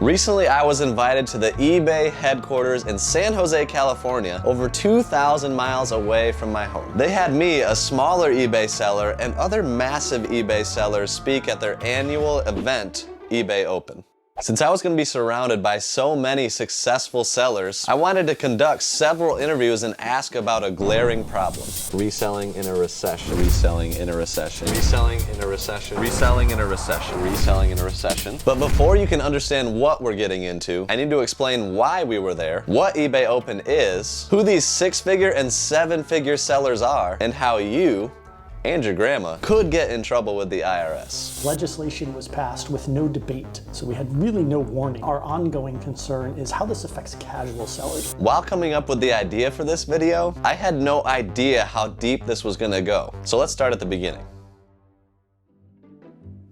Recently, I was invited to the eBay headquarters in San Jose, California, over 2,000 miles away from my home. They had me, a smaller eBay seller, and other massive eBay sellers speak at their annual event, eBay Open. Since I was going to be surrounded by so many successful sellers, I wanted to conduct several interviews and ask about a glaring problem. Reselling in a recession. Reselling in a recession. Reselling in a recession. Reselling in a recession. Reselling in a recession. But before you can understand what we're getting into, I need to explain why we were there, what eBay Open is, who these 6-figure and 7-figure sellers are, and how you and your grandma could get in trouble with the IRS. Legislation was passed with no debate, so we had really no warning. Our ongoing concern is how this affects casual sellers. While coming up with the idea for this video, I had no idea how deep this was gonna go. So let's start at the beginning.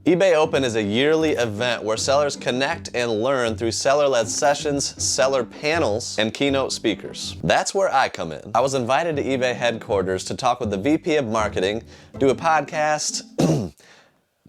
eBay Open is a yearly event where sellers connect and learn through seller-led sessions, seller panels, and keynote speakers. That's where I come in. I was invited to eBay headquarters to talk with the VP of marketing, do a podcast,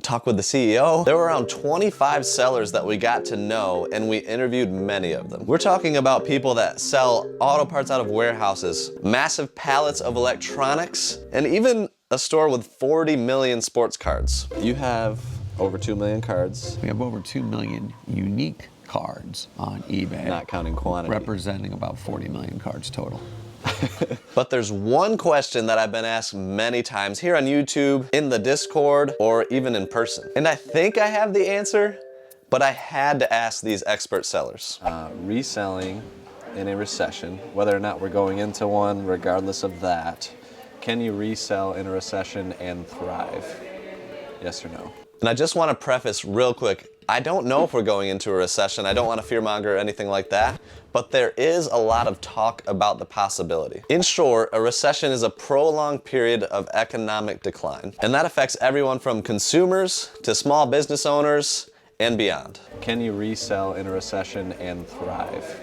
talk with the CEO. There were around 25 sellers that we got to know, and we interviewed many of them. We're talking about people that sell auto parts out of warehouses, massive pallets of electronics, and even a store with 40 million sports cards. You have over 2 million cards. We have over 2 million unique cards on eBay. Not counting quantity. Representing about 40 million cards total. But there's one question that I've been asked many times here on YouTube, in the Discord, or even in person. And I think I have the answer, but I had to ask these expert sellers. Reselling in a recession, whether or not we're going into one, regardless of that, can you resell in a recession and thrive? Yes or no? And I just want to preface real quick, I don't know if we're going into a recession. I don't want to fearmonger or anything like that, but there is a lot of talk about the possibility. In short, a recession is a prolonged period of economic decline, and that affects everyone from consumers to small business owners and beyond. Can you resell in a recession and thrive?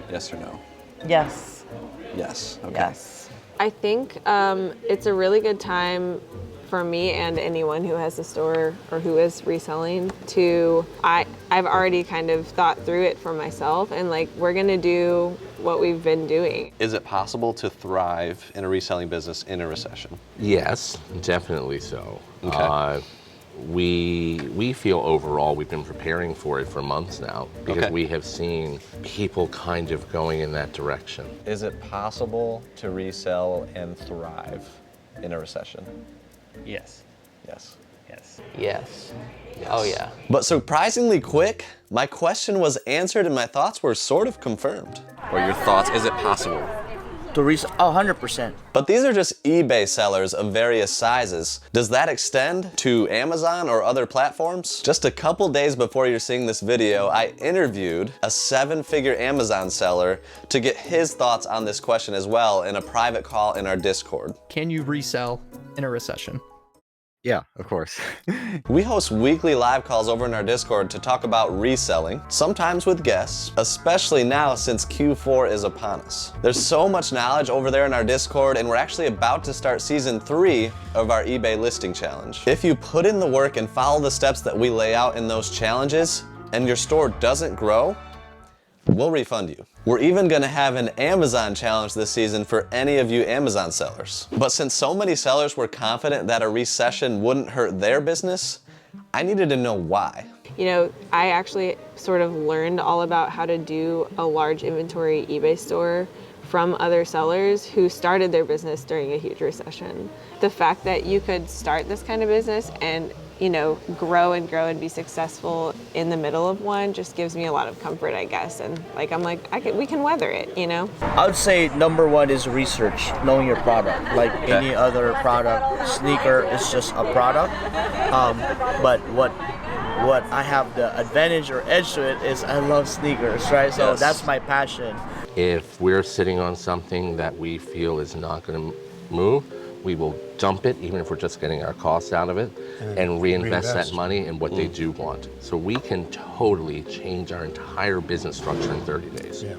Yes or no? Yes. Yes. Okay. Yes. I think it's a really good time for me and anyone who has a store or who is reselling to, I've already kind of thought through it for myself, and like, we're gonna do what we've been doing. Is it possible to thrive in a reselling business in a recession? Yes, definitely so. Okay. We feel overall we've been preparing for it for months now because Okay. we have seen people kind of going in that direction. Is it possible to resell and thrive in a recession? Yes. Yes. Yes. Yes. Oh yeah. But surprisingly quick, my question was answered and my thoughts were sort of confirmed. Or your thoughts, is it possible? To resell, 100%. But these are just eBay sellers of various sizes. Does that extend to Amazon or other platforms? Just a couple days before you're seeing this video, I interviewed a 7-figure Amazon seller to get his thoughts on this question as well in a private call in our Discord. Can you resell in a recession? Yeah, of course. We host weekly live calls over in our Discord to talk about reselling, sometimes with guests, especially now since Q4 is upon us. There's so much knowledge over there in our Discord, and we're actually about to start season 3 of our eBay listing challenge. If you put in the work and follow the steps that we lay out in those challenges, and your store doesn't grow, we'll refund you. We're even gonna have an Amazon challenge this season for any of you Amazon sellers. But since so many sellers were confident that a recession wouldn't hurt their business, I needed to know why. You know, I actually sort of learned all about how to do a large inventory eBay store from other sellers who started their business during a huge recession. The fact that you could start this kind of business and, you know, grow and be successful in the middle of one just gives me a lot of comfort, I guess. And like, I'm like, we can weather it, you know? I would say number one is research, knowing your product. Like any other product, sneaker is just a product. But what I have the advantage or edge to it is I love sneakers, right? So that's my passion. If we're sitting on something that we feel is not going to move, we will dump it, even if we're just getting our costs out of it, and reinvest that money in what they do want. So we can totally change our entire business structure in 30 days. Yeah.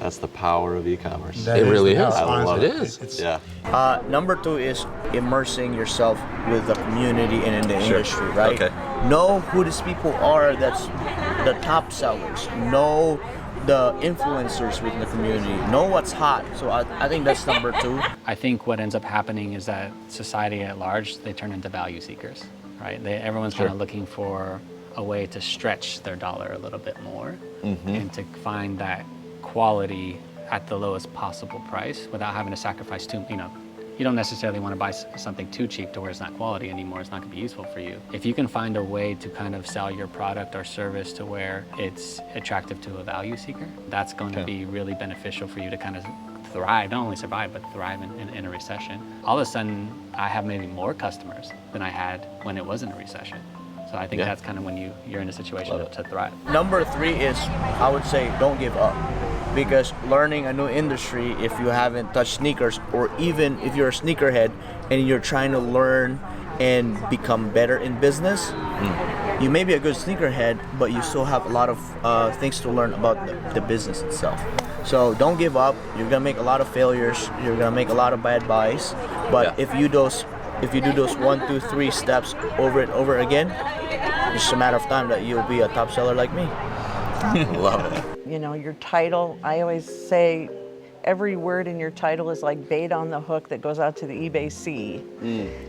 That's the power of e-commerce. It really is. I love It it. is. Yeah. Number two is immersing yourself with the community and in the industry, right? Okay. Know who these people are that's the top sellers, know the influencers within the community, know what's hot. So I think that's number 2. I think what ends up happening is that society at large, they turn into value seekers, right? Everyone's kind of looking for a way to stretch their dollar a little bit more and to find that quality at the lowest possible price without having to sacrifice too, you don't necessarily want to buy something too cheap to where it's not quality anymore. It's not going to be useful for you. If you can find a way to kind of sell your product or service to where it's attractive to a value seeker, that's going to be really beneficial for you to kind of thrive, not only survive, but thrive in a recession. All of a sudden, I have maybe more customers than I had when it wasn't a recession. So I think that's kind of when you're in a situation to thrive. Number 3 is, I would say, don't give up. Because learning a new industry, if you haven't touched sneakers, or even if you're a sneakerhead and you're trying to learn and become better in business, you may be a good sneakerhead, but you still have a lot of things to learn about the business itself. So don't give up. You're gonna make a lot of failures. You're gonna make a lot of bad buys. But if you do those 1, 2, 3 steps over and over again, it's just a matter of time that you'll be a top seller like me. Love it. Your title, I always say every word in your title is like bait on the hook that goes out to the eBay sea.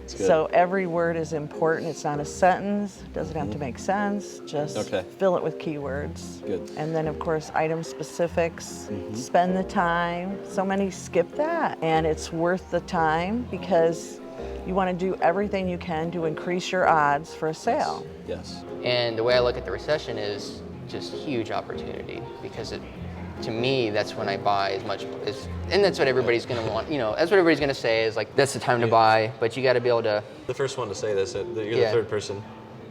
So every word is important. It's not a sentence, doesn't have to make sense, just fill it with keywords. Good. And then of course item specifics, spend the time. So many skip that, and it's worth the time because you want to do everything you can to increase your odds for a sale. Yes. And the way I look at the recession is just huge opportunity, because to me, that's when I buy as much as, and that's what everybody's going to want. That's what everybody's going to say is like, that's the time to buy, but you got to be able to. The first one to say this, you're the third person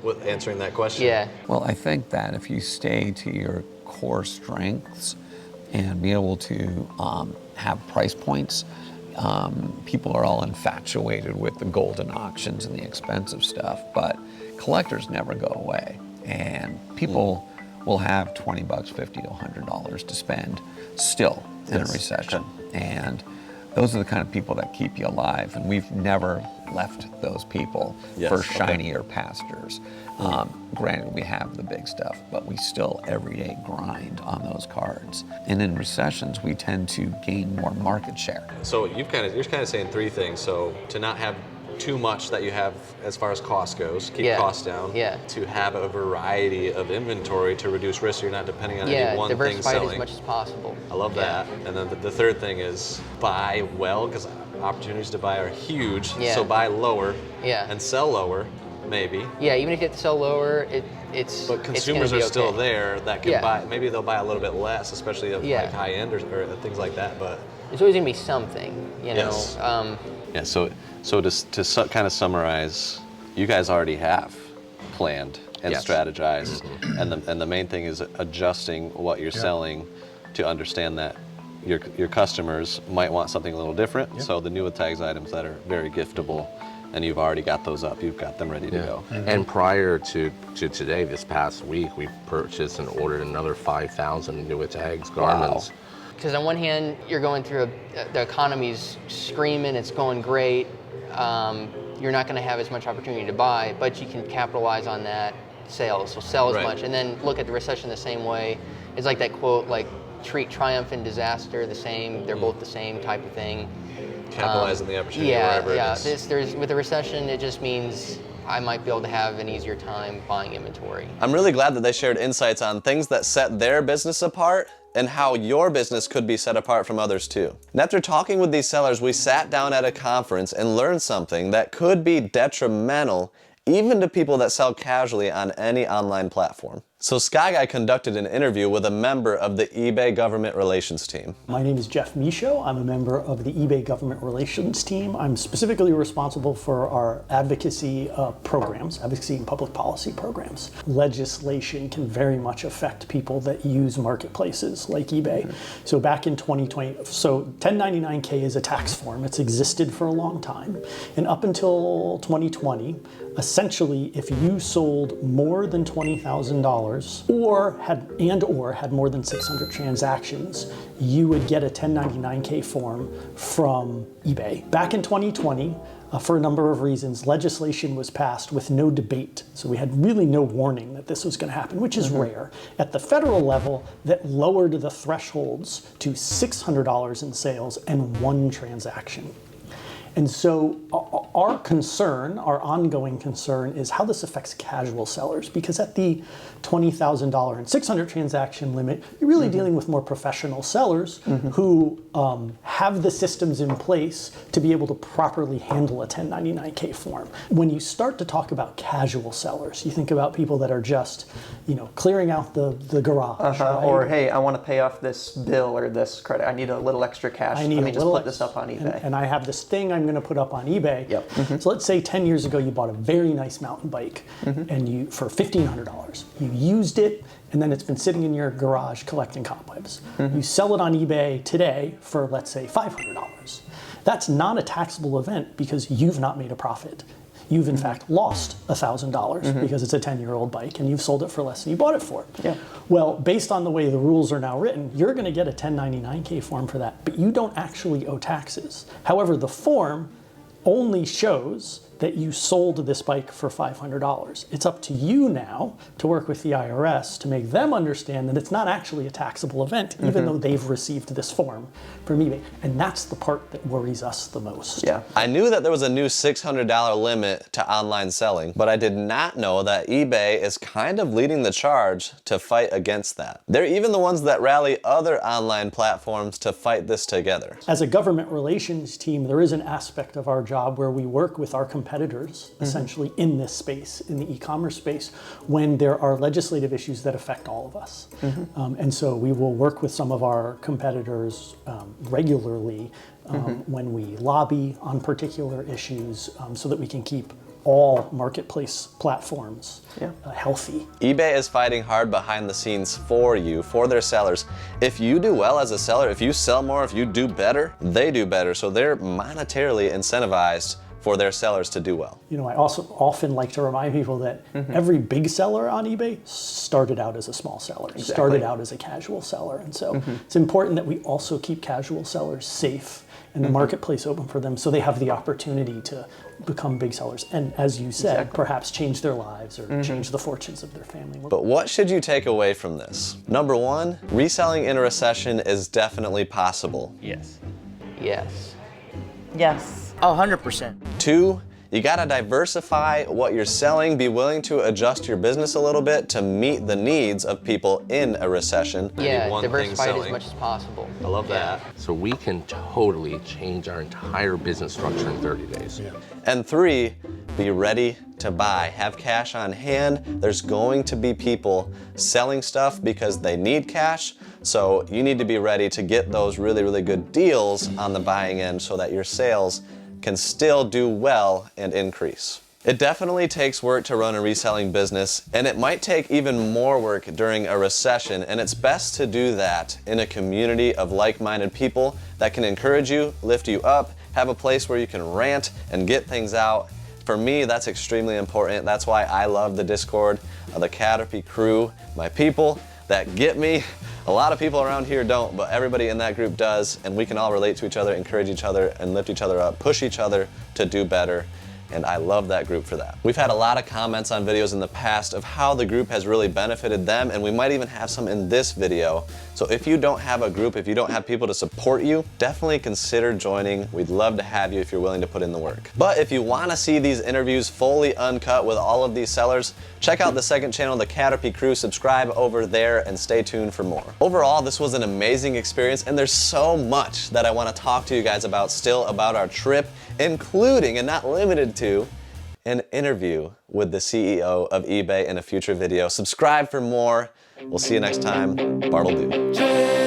with answering that question. Yeah. Well, I think that if you stay to your core strengths and be able to have price points, people are all infatuated with the golden auctions and the expensive stuff, but collectors never go away. And people will have $20, $50 to $100 to spend still in a recession. And those are the kind of people that keep you alive. And we've never left those people for shinier pastures. Granted, we have the big stuff, but we still every day grind on those cards. And in recessions, we tend to gain more market share. So you're kind of saying 3 things. So to not have too much that you have as far as cost goes, keep costs down. To have a variety of inventory to reduce risk, so you're not depending on any one thing selling. Diversify as much as possible. I love that. And then the third thing is buy well, because opportunities to buy are huge. So buy lower and sell lower, maybe. Yeah, even if you have to sell lower, it's. But consumers are still there that can buy. Maybe they'll buy a little bit less, especially of like high end or things like that. But there's always gonna be something, Yes. So to kind of summarize, you guys already have planned and strategized, and the main thing is adjusting what you're selling to understand that your customers might want something a little different. So the new with tags items that are very giftable, and you've already got those up. You've got them ready to go. And prior to today, this past week, we purchased and ordered another 5,000 new with tags garments. Because on one hand, you're going through the economy's screaming, it's going great. You're not going to have as much opportunity to buy, but you can capitalize on that sales. So sell as much, and then look at the recession the same way. It's like that quote, like treat triumph and disaster the same. They're both the same type of thing. Capitalize on the opportunity wherever it is. With a recession, it just means I might be able to have an easier time buying inventory. I'm really glad that they shared insights on things that set their business apart and how your business could be set apart from others too. And after talking with these sellers, we sat down at a conference and learned something that could be detrimental even to people that sell casually on any online platform. So Sky Guy conducted an interview with a member of the eBay Government Relations team. My name is Jeff Michaud. I'm a member of the eBay Government Relations team. I'm specifically responsible for our advocacy programs, advocacy and public policy programs. Legislation can very much affect people that use marketplaces like eBay. So back in 2020, 1099-K is a tax form. It's existed for a long time. And up until 2020, essentially, if you sold more than $20,000 or had more than 600 transactions, you would get a 1099-K form from eBay. Back in 2020, for a number of reasons, legislation was passed with no debate. So we had really no warning that this was going to happen, which is rare. At the federal level, that lowered the thresholds to $600 in sales and 1 transaction. And so our concern, our ongoing concern, is how this affects casual sellers, because at the $20,000 and 600 transaction limit, you're really dealing with more professional sellers who have the systems in place to be able to properly handle a 1099-K form. When you start to talk about casual sellers, you think about people that are just, clearing out the garage. Right? Or, hey, I want to pay off this bill or this credit. I need a little extra cash. Let me just put this up on eBay. And I have this thing I'm going to put up on eBay. Yep. So let's say 10 years ago you bought a very nice mountain bike and for $1,500. You used it and then it's been sitting in your garage collecting cobwebs. You sell it on eBay today for, let's say, $500. That's not a taxable event because you've not made a profit. You've in fact lost $1,000 because it's a 10-year-old bike and you've sold it for less than you bought it for. Yeah. Well, based on the way the rules are now written, you're going to get a 1099-K form for that, but you don't actually owe taxes. However, the form only shows that you sold this bike for $500. It's up to you now to work with the IRS to make them understand that it's not actually a taxable event, even though they've received this form from eBay. And that's the part that worries us the most. Yeah. I knew that there was a new $600 limit to online selling, but I did not know that eBay is kind of leading the charge to fight against that. They're even the ones that rally other online platforms to fight this together. As a government relations team, there is an aspect of our job where we work with our competitors, essentially in this space, in the e-commerce space, when there are legislative issues that affect all of us. And so we will work with some of our competitors regularly when we lobby on particular issues so that we can keep all marketplace platforms healthy. eBay is fighting hard behind the scenes for you, for their sellers. If you do well as a seller, if you sell more, if you do better, they do better. So they're monetarily incentivized for their sellers to do well. I also often like to remind people that every big seller on eBay started out as a small seller, started out as a casual seller. And so it's important that we also keep casual sellers safe and the marketplace open for them so they have the opportunity to become big sellers. And as you said, perhaps change their lives or change the fortunes of their family. But what should you take away from this? Number 1, reselling in a recession is definitely possible. Yes. Yes. Yes. 100%. 2, you gotta diversify what you're selling, be willing to adjust your business a little bit to meet the needs of people in a recession. Yeah, diversify it as much as possible. I love that. So we can totally change our entire business structure in 30 days. And 3, be ready to buy. Have cash on hand. There's going to be people selling stuff because they need cash. So you need to be ready to get those really, really good deals on the buying end so that your sales can still do well and increase. It definitely takes work to run a reselling business, and it might take even more work during a recession, and it's best to do that in a community of like-minded people that can encourage you, lift you up, have a place where you can rant and get things out. For me, that's extremely important. That's why I love the Discord, the Caterpie crew, my people that get me. A lot of people around here don't, but everybody in that group does, and we can all relate to each other, encourage each other, and lift each other up, push each other to do better. And I love that group for that. We've had a lot of comments on videos in the past of how the group has really benefited them, and we might even have some in this video. So if you don't have a group, if you don't have people to support you, definitely consider joining. We'd love to have you if you're willing to put in the work. But if you wanna see these interviews fully uncut with all of these sellers, check out the second channel, the Caterpie crew, subscribe over there and stay tuned for more. Overall, this was an amazing experience, and there's so much that I wanna talk to you guys about still about our trip, including and not limited to an interview with the CEO of eBay in a future video. Subscribe for more. We'll see you next time. Bartle do.